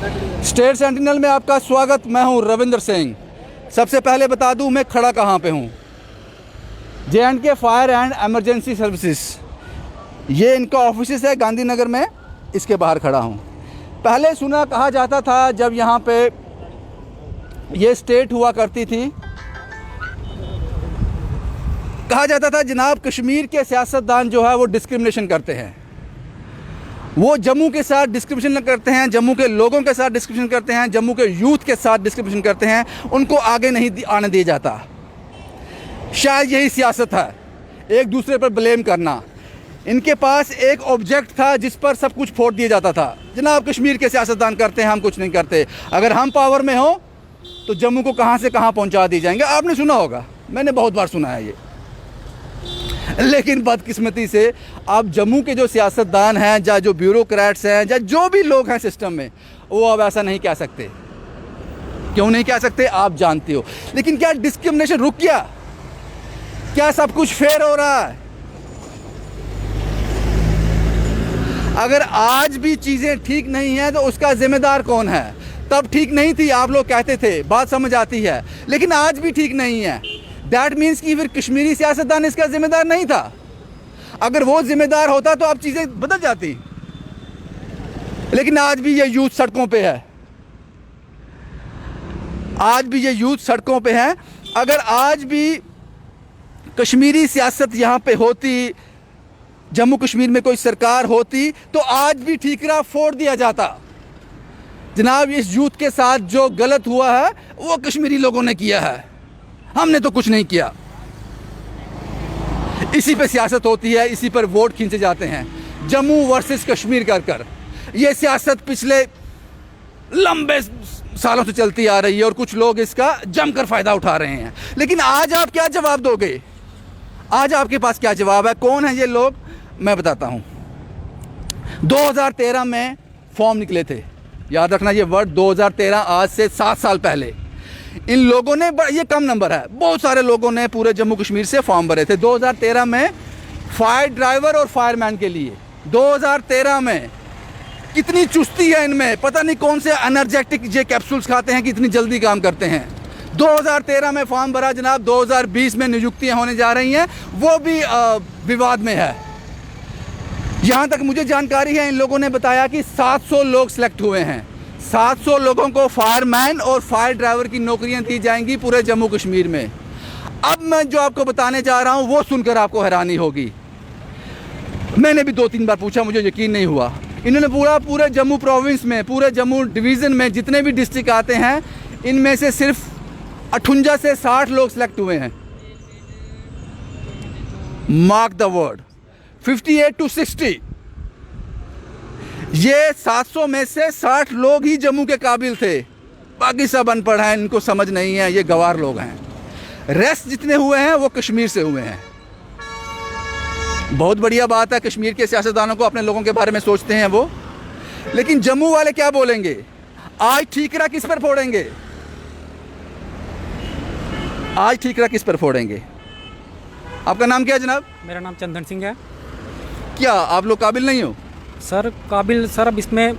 State sentinel में आपका स्वागत। मैं हूं रविंद्र सिंह। सबसे पहले बता दूं मैं खड़ा कहां पे हूं। J&K fire and emergency services, ये इनका ऑफिस है गांधीनगर में, इसके बाहर खड़ा हूं। पहले सुना कहा जाता था जब यहां पे ये स्टेट हुआ करती थी, कहा जाता था जनाब कश्मीर के सियासतदान जो है वो डिस्क्रिमिनेशन करते हैं, वो जम्मू के साथ डिस्क्रिमिनेशन करते हैं, जम्मू के लोगों के साथ डिस्क्रिमिनेशन करते हैं, जम्मू के यूथ के साथ डिस्क्रिमिनेशन करते हैं, उनको आगे नहीं आने दिया जाता। शायद यही सियासत है, एक दूसरे पर ब्लेम करना। इनके पास एक ऑब्जेक्ट था जिस पर सब कुछ फोड़ दिया जाता था। जनाब कश्मीर के सियासतदान करते हैं, हम कुछ नहीं करते। अगर हम पावर में हो तो जम्मू को कहाँ से कहाँ पहुँचा दी जाएंगे। आपने सुना होगा, मैंने बहुत बार सुना है ये। लेकिन बदकिस्मती से अब जम्मू के जो सियासतदान हैं या जो ब्यूरोक्रेट्स हैं या जो भी लोग हैं सिस्टम में, वो अब ऐसा नहीं कह सकते। क्यों नहीं कह सकते आप जानते हो। लेकिन क्या डिस्क्रिमिनेशन रुक गया? क्या सब कुछ फेयर हो रहा है? अगर आज भी चीज़ें ठीक नहीं हैं तो उसका जिम्मेदार कौन है? तब ठीक नहीं थी, आप लोग कहते थे, बात समझ आती है, लेकिन आज भी ठीक नहीं है। दैट मीन्स कि फिर कश्मीरी सियासतदान इसका जिम्मेदार नहीं था। अगर वो जिम्मेदार होता तो अब चीज़ें बदल जाती। लेकिन आज भी ये यूथ सड़कों पे है, आज भी ये यूथ सड़कों पे है। अगर आज भी कश्मीरी सियासत यहाँ पे होती, जम्मू कश्मीर में कोई सरकार होती, तो आज भी ठीकरा फोड़ दिया जाता। जनाब इस यूथ के साथ जो गलत हुआ है वो कश्मीरी लोगों ने किया है, हमने तो कुछ नहीं किया। इसी पे सियासत होती है, इसी पर वोट खींचे जाते हैं। जम्मू वर्सेस कश्मीर कर ये सियासत पिछले लंबे सालों से चलती आ रही है और कुछ लोग इसका जमकर फ़ायदा उठा रहे हैं। लेकिन आज आप क्या जवाब दोगे? आज आपके पास क्या जवाब है? कौन है ये लोग? मैं बताता हूँ। 2013 में फॉर्म निकले थे, याद रखना ये वर्ड, 2013, आज से 7 साल पहले। इन लोगों ने, ये कम नंबर है, बहुत सारे लोगों ने पूरे जम्मू कश्मीर से फॉर्म भरे थे 2013 में फायर ड्राइवर और फायरमैन के लिए। 2013 में कितनी चुस्ती है इनमें, पता नहीं कौन से एनर्जेटिक ये कैप्सूल्स खाते हैं कि इतनी जल्दी काम करते हैं। 2013 में फॉर्म भरा जनाब, 2020 में नियुक्तियां होने जा रही हैं, वो भी विवाद में है। यहाँ तक मुझे जानकारी है, इन लोगों ने बताया कि 700 लोग सिलेक्ट हुए हैं। 700 लोगों को फायरमैन और फायर ड्राइवर की नौकरियां दी जाएंगी पूरे जम्मू कश्मीर में। अब मैं जो आपको बताने जा रहा हूं वो सुनकर आपको हैरानी होगी। मैंने भी 2-3 बार पूछा, मुझे यकीन नहीं हुआ। इन्होंने पूरे जम्मू प्रोविंस में, पूरे जम्मू डिवीज़न में जितने भी डिस्ट्रिक्ट आते हैं, इनमें से सिर्फ 58 से 60 लोग सिलेक्ट हुए हैं। Mark the word, 58 to 60। ये 700 में से 60 लोग ही जम्मू के काबिल थे, बाकी सब अनपढ़ हैं, इनको समझ नहीं है, ये गवार लोग हैं। रेस्ट जितने हुए हैं वो कश्मीर से हुए हैं। बहुत बढ़िया बात है, कश्मीर के सियासतदानों को अपने लोगों के बारे में सोचते हैं वो। लेकिन जम्मू वाले क्या बोलेंगे? आज ठीकरा किस पर फोड़ेंगे? आज ठीकरा किस पर फोड़ेंगे? आपका नाम क्या है जनाब? मेरा नाम चंदन सिंह है। क्या आप लोग काबिल नहीं हो? सर काबिल, सर अब इसमें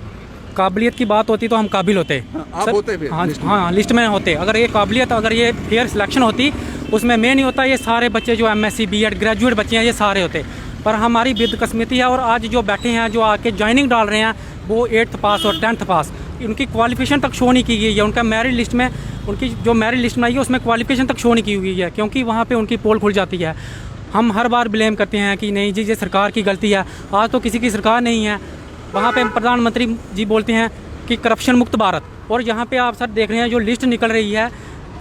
काबिलियत की बात होती तो हम काबिल होते। आप सर, होते फिर हाँ लिस्ट में। हाँ, लिस्ट में होते। अगर ये काबिलियत, अगर ये फेयर सिलेक्शन होती, उसमें मैं नहीं होता, ये सारे बच्चे जो MSc BEd ग्रेजुएट बच्चे हैं ये सारे होते। पर हमारी बदकिस्मती है, और आज जो बैठे हैं, जो आके ज्वाइनिंग डाल रहे हैं, वो 8th पास और 10th पास, उनकी क्वालिफिकेशन तक शो नहीं की गई है। उनका मेरिट लिस्ट में, उनकी जो मेरिट लिस्ट बनाई है उसमें क्वालिफिकेशन तक शो नहीं की हुई है, क्योंकि वहाँ पर उनकी पोल खुल जाती है। हम हर बार ब्लेम करते हैं कि नहीं जी ये सरकार की गलती है। आज तो किसी की सरकार नहीं है। वहाँ पे प्रधानमंत्री जी बोलते हैं कि करप्शन मुक्त भारत, और यहाँ पे आप सर देख रहे हैं जो लिस्ट निकल रही है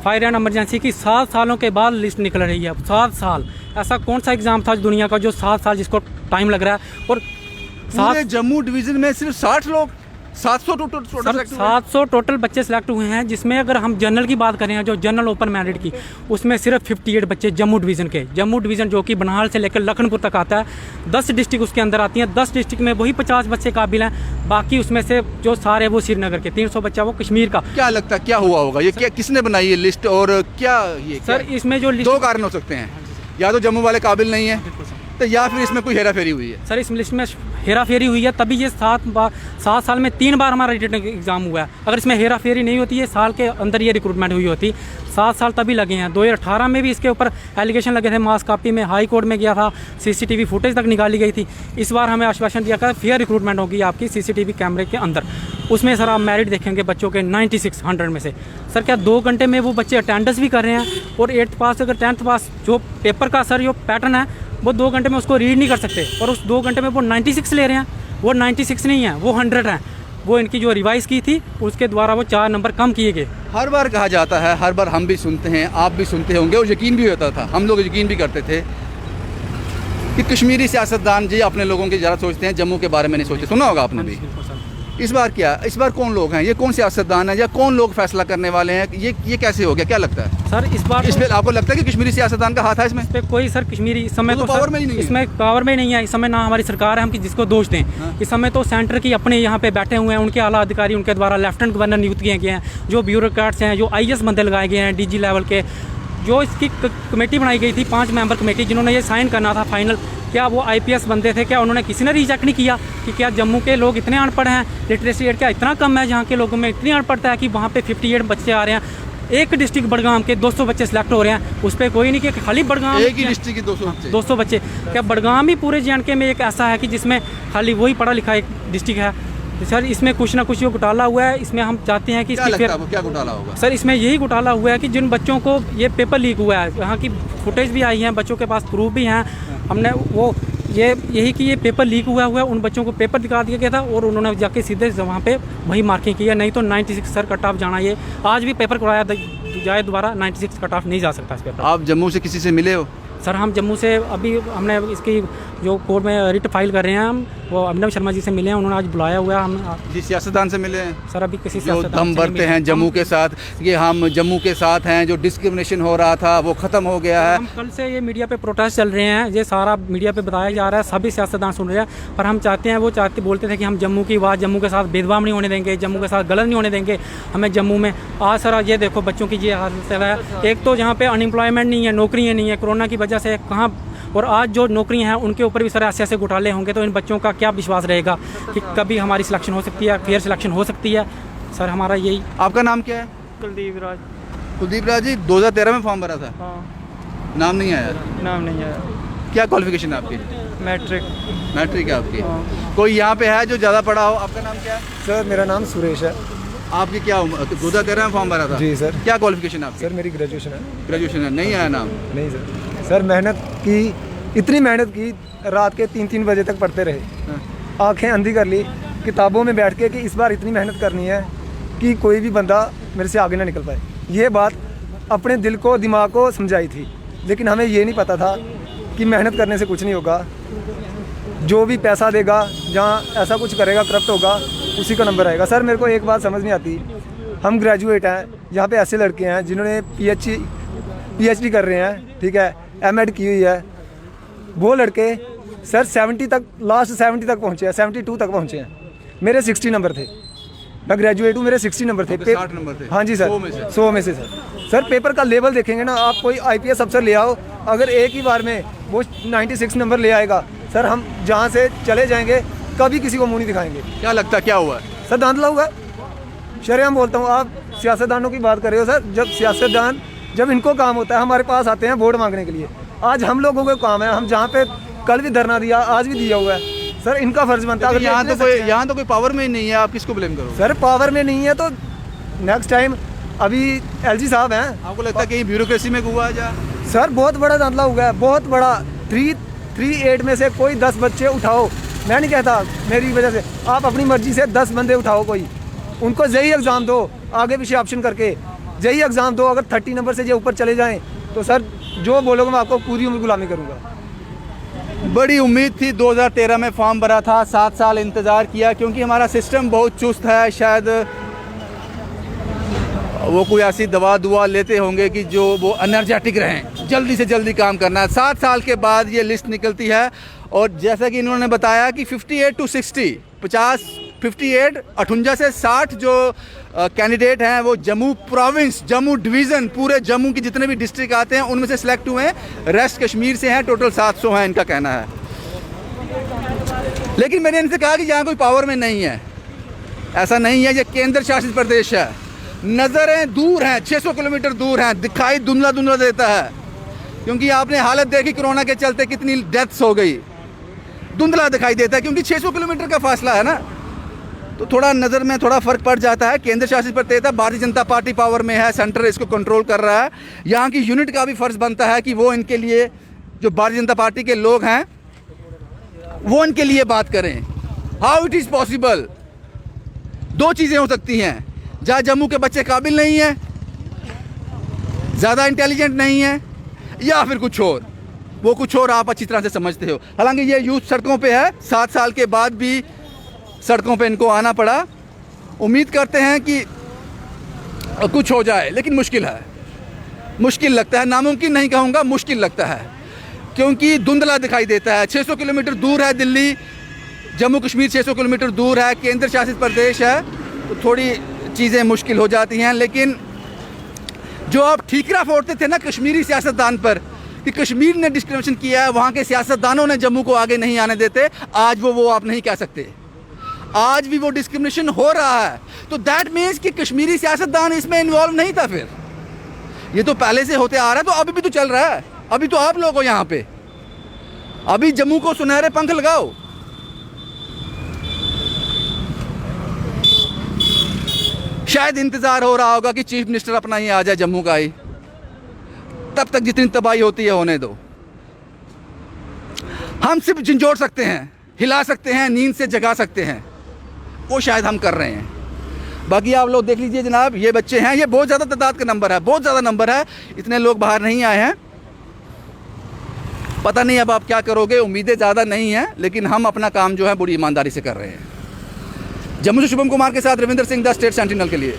फायर एंड एमरजेंसी की, 7 सालों के बाद लिस्ट निकल रही है। 7 साल, ऐसा कौन सा एग्ज़ाम था दुनिया का जो 7 साल जिसको टाइम लग रहा है? और पूरे जम्मू डिवीज़न में सिर्फ 60 लोग, 700 टोटल 700 टोटल बच्चे सेलेक्ट हुए हैं, जिसमें अगर हम जनरल की बात करें, जो जनरल ओपन मेरिट की, उसमें सिर्फ 58 बच्चे जम्मू डिवीज़न के। जम्मू डिवीज़न जो कि बनाल से लेकर लखनपुर तक आता है, 10 डिस्ट्रिक्ट उसके अंदर आती हैं। 10 डिस्ट्रिक्ट में वही 50 बच्चे काबिल हैं, बाकी उसमें से जो सारे वो श्रीनगर के, 300 बच्चा वो कश्मीर का। क्या लगता है क्या हुआ होगा? ये क्या, किसने बनाई ये लिस्ट? और क्या ये सर क्या? इसमें जो लिस्ट, 2 कारण हो सकते हैं, या तो जम्मू वाले काबिल नहीं है, तो या फिर इसमें कोई हेरा फेरी हुई है? सर इस लिस्ट में हेरा फेरी हुई है, तभी ये 7 साल में 3 बार हमारा रिटर्न एग्ज़ाम हुआ है। अगर इसमें हेरा फेरी नहीं होती, ये साल के अंदर ये रिक्रूटमेंट हुई होती। 7 साल तभी लगे हैं। 2018 में भी इसके ऊपर एलिगेशन लगे थे, मास कॉपी में हाई कोर्ट में गया था, सीसीटीवी फुटेज तक निकाली गई थी। इस बार हमें आश्वासन दिया था फेयर रिक्रूटमेंट होगी आपकी सीसीटीवी कैमरे के अंदर। उसमें सर आप मेरिट देखेंगे बच्चों के 96 100 में से। सर क्या 2 घंटे में वो बच्चे अटेंडेंस भी कर रहे हैं, और 8th पास अगर 10th पास जो पेपर का सर जो पैटर्न है वो 2 घंटे में उसको रीड नहीं कर सकते, और उस 2 घंटे में वो 96 ले रहे हैं। वो 96 नहीं है, वो 100 हैं। वो इनकी जो रिवाइज़ की थी उसके द्वारा वो 4 नंबर कम किए गए। हर बार कहा जाता है, हर बार हम भी सुनते हैं, आप भी सुनते होंगे, और यकीन भी होता था, हम लोग यकीन भी करते थे कि कश्मीरी सियासतदान जी अपने लोगों की ज़्यादा सोचते हैं, जम्मू के बारे में नहीं सोचते। सुना होगा आपने भी। इस बार क्या, इस बार कौन लोग हैं, ये कौन सियासतदान है, या कौन लोग फैसला करने वाले हैं? ये कैसे हो गया, क्या लगता है सर इस बार? इसमें आपको लगता है कि कश्मीरी सियासतदान का हाथ है इसमें? इस पे कोई सर कश्मीरी इस समय तो पावर में ही नहीं है। इसमें पावर में नहीं है इस समय, ना हमारी सरकार है हम कि जिसको दोष दें। इस समय तो सेंटर की अपने यहाँ पे बैठे हुए हैं, उनके आला अधिकारी उनके द्वारा लेफ्टिनेंट गवर्नर नियुक्त किए गए हैं, जो ब्यूरोक्रेट्स हैं, जो IAS बंदे लगाए गए हैं DG लेवल के। जो इसकी कमेटी बनाई गई थी 5 मेंबर कमेटी, जिन्होंने ये साइन करना था फाइनल, क्या वो IPS बंदे थे? क्या उन्होंने किसी ने रिजेक्ट नहीं किया कि क्या जम्मू के लोग इतने अनपढ़ हैं, लिटरेसी रेट क्या इतना कम है, जहाँ के लोगों में इतनी अनपढ़ता है कि वहाँ पे 58 बच्चे आ रहे हैं। एक डिस्ट्रिक्ट बड़गाम के 200 बच्चे सिलेक्ट हो रहे हैं, उस पर कोई नहीं कि खाली बड़गाम एक ही डिस्ट्रिक्ट के 200 बच्चे। क्या बड़गाम ही पूरे JNK में एक ऐसा है कि जिसमें खाली वही पढ़ा लिखा एक डिस्ट्रिक्ट है? सर इसमें कुछ ना कुछ जो घोटाला हुआ है, इसमें हम चाहते हैं कि क्या घोटाला होगा? सर इसमें यही घोटाला हुआ है कि जिन बच्चों को ये पेपर लीक हुआ है, यहाँ की फुटेज भी आई है, बच्चों के पास प्रूफ भी हैं, हमने वो यही कि ये पेपर लीक हुआ है, उन बच्चों को पेपर दिखा दिया गया था और उन्होंने जाके सीधे वहाँ पे वही मार्किंग की है। नहीं तो 96 सर कट ऑफ जाना, ये आज भी पेपर कराया जाए दोबारा 96 कट ऑफ नहीं जा सकता इस पेपर। आप जम्मू से किसी से मिले हो? सर हम जम्मू से अभी हमने इसकी जो कोर्ट में रिट फाइल कर रहे हैं, हम वो अभिनव शर्मा जी से मिले हैं, उन्होंने आज बुलाया हुआ है। हम किसी सियासतदान से मिले हैं? सर अभी किसी जो दम भरते हैं जम्मू के साथ, ये हम जम्मू के साथ हैं, जो डिस्क्रिमिनेशन हो रहा था वो ख़त्म हो गया है। हम कल से ये मीडिया पे प्रोटेस्ट चल रहे हैं, ये सारा मीडिया पे बताया जा रहा है, सभी सियासतदान सुन रहे हैं, पर हम चाहते हैं, वो बोलते थे कि हम जम्मू की बात, जम्मू के साथ भेदभाव नहीं होने देंगे, जम्मू के साथ गलत नहीं होने देंगे हमें जम्मू में। आज सर ये देखो बच्चों की ये हालत है, एक तो जहाँ पे अनएम्प्लॉयमेंट नहीं है, नौकरियाँ नहीं है, कोरोना की वजह से कहाँ, और आज जो नौकरियां हैं उनके ऊपर भी सर ऐसे घोटाले होंगे, तो इन बच्चों का क्या विश्वास रहेगा कि कभी हमारी सिलेक्शन हो सकती है, फेयर सिलेक्शन हो सकती है? सर हमारा यही। आपका नाम क्या है? कुलदीप राज। कुलदीप राज जी, 2013 में फॉर्म भरा था? हाँ। नाम नहीं आया? नाम नहीं आया। क्या क्वालिफिकेशन है आपकी? मैट्रिक है आपकी? हाँ। कोई यहाँ पे है जो ज़्यादा पढ़ा हो? आपका नाम क्या है? सर मेरा नाम सुरेश है। आपकी क्या 2013 में फॉर्म भरा था? जी सर। क्या क्वालिफिकेशन है आपकी? सर मेरी ग्रेजुएशन है। ग्रेजुएशन है, नहीं आया नाम? नहीं सर। सर मेहनत की, इतनी मेहनत की, रात के 3-3 बजे तक पढ़ते रहे, आंखें अंधी कर ली किताबों में बैठ के कि इस बार इतनी मेहनत करनी है कि कोई भी बंदा मेरे से आगे ना निकल पाए। ये बात अपने दिल को, दिमाग को समझाई थी, लेकिन हमें ये नहीं पता था कि मेहनत करने से कुछ नहीं होगा, जो भी पैसा देगा, जहाँ ऐसा कुछ करेगा, करप्ट होगा, उसी का नंबर आएगा। सर मेरे को एक बात समझ नहीं आती, हम ग्रेजुएट हैं, यहाँ पे ऐसे लड़के हैं जिन्होंने PhD कर रहे हैं, ठीक है, M.Ed की हुई है, वो लड़के सर 70 तक, लास्ट 70 तक पहुँचे हैं, 72 तक पहुँचे हैं। मेरे 60 नंबर थे, मैं ग्रेजुएट हूँ, मेरे 60 नंबर थे। 60 नंबर थे? हाँ जी सर, 100 में से सर पेपर का लेवल देखेंगे ना आप, कोई IPS अफसर ले आओ, अगर एक ही बार में वो 96 नंबर ले आएगा, सर हम जहाँ से चले जाएंगे, कभी किसी को मुँह नहीं दिखाएंगे। क्या लगता है क्या हुआ? सर धांधला हुआ, शर्म बोलता हूँ। आप सियासतदानों की बात कर रहे हो सर, जब सियासतदान, जब इनको काम होता है हमारे पास आते हैं वोट मांगने के लिए, आज हम लोगों को काम है, हम जहाँ पे कल भी धरना दिया, आज भी दिया हुआ है, सर इनका फर्ज बनता है। यहाँ तो कोई पावर में ही नहीं है, आप किसको ब्लेम करो? सर पावर में नहीं है तो नेक्स्ट टाइम, अभी LG साहब हैं, आपको लगता है कहीं ब्यूरोक्रेसी में हुआ जा? सर बहुत बड़ा धांधला हुआ है, बहुत बड़ा। 338 में से कोई 10 बच्चे उठाओ, मैं नहीं कहता मेरी वजह से, आप अपनी मर्जी से 10 बंदे उठाओ, कोई उनको JEE एग्ज़ाम दो, आगे पीछे ऑप्शन करके JEE एग्ज़ाम दो, अगर 30 नंबर से जो ऊपर चले जाएँ तो सर जो बोलोगे मैं आपको पूरी उम्र गुलामी करूँगा। बड़ी उम्मीद थी, 2013 में फॉर्म भरा था, 7 साल इंतज़ार किया, क्योंकि हमारा सिस्टम बहुत चुस्त है, शायद वो कोई ऐसी दवा दुआ लेते होंगे कि जो वो एनर्जेटिक रहें, जल्दी से जल्दी काम करना है। 7 साल के बाद ये लिस्ट निकलती है, और जैसा कि इन्होंने बताया कि 58 to 60, 50 58 से 60 जो कैंडिडेट हैं वो जम्मू प्रोविंस, जम्मू डिवीज़न, पूरे जम्मू की जितने भी डिस्ट्रिक्ट आते हैं उनमें से सिलेक्ट हुए हैं। रेस्ट कश्मीर से हैं, टोटल 700 हैं इनका कहना है। लेकिन मैंने इनसे कहा कि यहाँ कोई पावर में नहीं है, ऐसा नहीं है, ये केंद्र शासित प्रदेश है। नज़रें दूर हैं, 600 किलोमीटर दूर हैं, दिखाई धुंधला धुंधला देता है, क्योंकि आपने हालत देखी कोरोना के चलते कितनी डेथ्स हो गई, धुंधला दिखाई देता है क्योंकि 600 किलोमीटर का फासला है ना, तो थोड़ा नज़र में थोड़ा फ़र्क पड़ जाता है। केंद्र शासित प्रदेश है, भारतीय जनता पार्टी पावर में है, सेंटर इसको कंट्रोल कर रहा है। यहाँ की यूनिट का भी फ़र्ज़ बनता है कि वो इनके लिए, जो भारतीय जनता पार्टी के लोग हैं वो इनके लिए बात करें। हाउ इट इज़ पॉसिबल, दो चीज़ें हो सकती हैं, जहाँ जम्मू के बच्चे काबिल नहीं हैं, ज़्यादा इंटेलिजेंट नहीं हैं, या फिर कुछ और, वो कुछ और आप अच्छी तरह से समझते हो। हालांकि ये यूथ सड़कों पे है, 7 साल के बाद भी सड़कों पे इनको आना पड़ा। उम्मीद करते हैं कि कुछ हो जाए, लेकिन मुश्किल है, मुश्किल लगता है, नामुमकिन नहीं कहूँगा, मुश्किल लगता है, क्योंकि धुंधला दिखाई देता है। 600 किलोमीटर दूर है दिल्ली, जम्मू कश्मीर 600 किलोमीटर दूर है, केंद्र शासित प्रदेश है, तो थोड़ी चीज़ें मुश्किल हो जाती हैं। लेकिन जो आप ठीकरा फोड़ते थे ना कश्मीरी सियासतदान पर कि कश्मीर ने डिस्क्रिमिनेशन किया है, वहाँ के सियासतदानों ने जम्मू को आगे नहीं आने देते, आज वो आप नहीं कह सकते, आज भी वो डिस्क्रिमिनेशन हो रहा है। तो दैट मीन्स कि कश्मीरी सियासतदान इसमें इन्वॉल्व नहीं था, फिर ये तो पहले से होते आ रहा है, तो अभी भी तो चल रहा है। अभी तो आप लोग हो यहाँ पे, अभी जम्मू को सुनहरे पंख लगाओ। शायद इंतजार हो रहा होगा कि चीफ मिनिस्टर अपना ही आ जाए जम्मू का ही, तब तक जितनी तबाही होती है होने दो। हम सिर्फ झंझोड़ सकते हैं, हिला सकते हैं, नींद से जगा सकते हैं, वो शायद हम कर रहे हैं। बाकी आप लोग देख लीजिए जनाब, ये बच्चे हैं, ये बहुत ज़्यादा तादाद का नंबर है, बहुत ज़्यादा नंबर है, इतने लोग बाहर नहीं आए हैं। पता नहीं अब आप क्या करोगे, उम्मीदें ज़्यादा नहीं हैं, लेकिन हम अपना काम जो है बड़ी ईमानदारी से कर रहे हैं। जम्मू से शुभम कुमार के साथ Ravinder Singh, the state sentinel के लिए।